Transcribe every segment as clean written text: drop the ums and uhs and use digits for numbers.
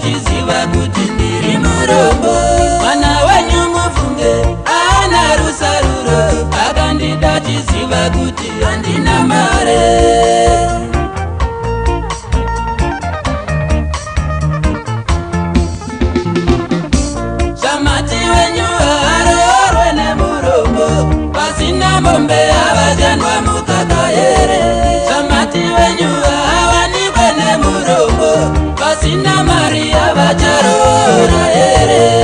vachiziva kuti ndiri murombo. Mwana wenyu mufunge ana rusaruro, akandida chiziva kuti handina mare. Shamati wenyu haroorwe nemurombo, pasina mombe havajanwa mukaka here. Shamati wenyu havanikwe nemurombo, pasina mari havacharoora here.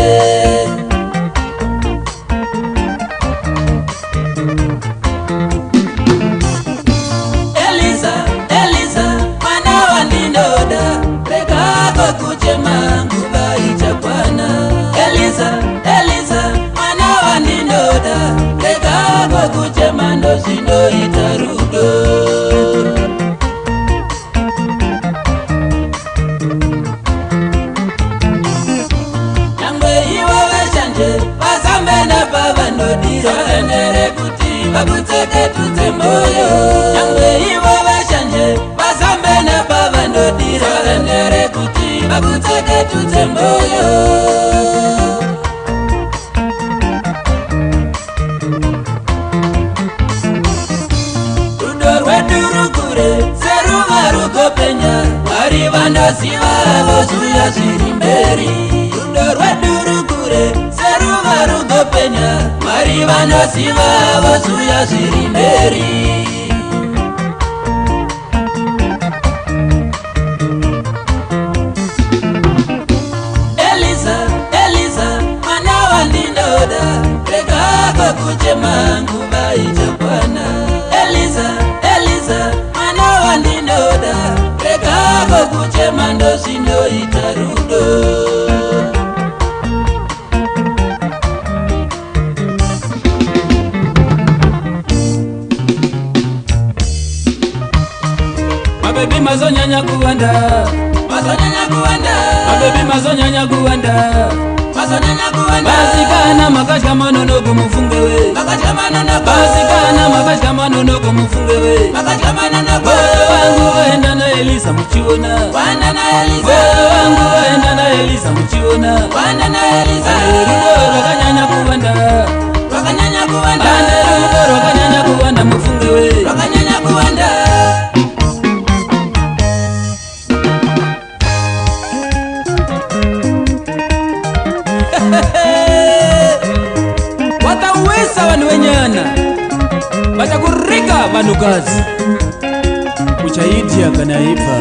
Eliza, Eliza, mwana wandinoda, rega kuchema nguva ichakwana. Eliza, Eliza, mwana wandinoda, rega kuchema ndo zvinoita rudo. Nyangwe ivo vashanje vasambe napavanodira, vaendere kuti vakutseke tudze moyo. Nyangwe ivo vashanje vasambe napavanodira, vaendere kuti vakutseke tudze moyo. Rudo rwedu rukure seruva rukopenya, Mwari vandoziva vozuya zviri mberi. Rudo rwedu rukure seruva rukopenya, Mwari vandoziva vozuya zviri mberi. Eliza, Eliza, mwana wandinoda, rega kuchema nguva ichakwana. Eliza, Eliza, mwana wandinoda, rega kuchema ndo zvinoita rudo. Mabebi mazonyanya kuwanda, mazonyanya kuwanda, mabebi mazonyanya kuwanda, mazonyanya kuwanda. Basikana makashka manono kumufungewe, makashka manono. Basikana makashka manono kumufungewe, makashka manono. Wewe wangu waenda na Eliza muchiona, waenda na Eliza. Wewe wangu waenda na Eliza muchiona, waenda na Eliza. Rudo rwakanyanya kuwanda, rwakanyanya kuwanda. Rudo rwakanyanya kuwanda mufungewe, rwakanyanya kuwanda. Watawesa vanhu venyana, vachakuriga vanhukazi, uchaidya kana ibva.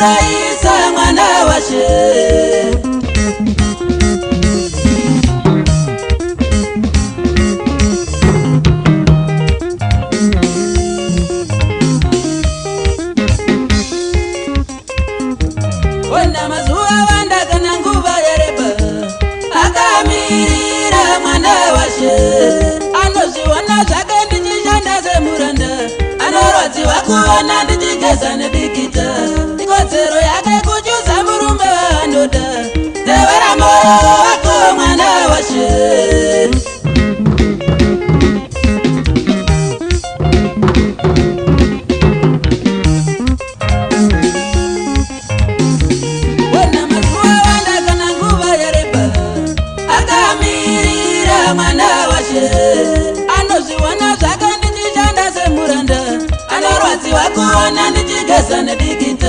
furahisa mwana washe. Wenda mazuwa wanda kana nguva yereba akamirira mwana washe. Anozviona zvake ndichishanda semuranda, anorwadziwa kuona ndichigeza nebikita. Ikodzero yake kuchuza murume waanoda, tevera moyo wako mwana washe. Anozviona zvake ndichishanda semuranda, anorwadziwa kuona ndichigeza nebikita.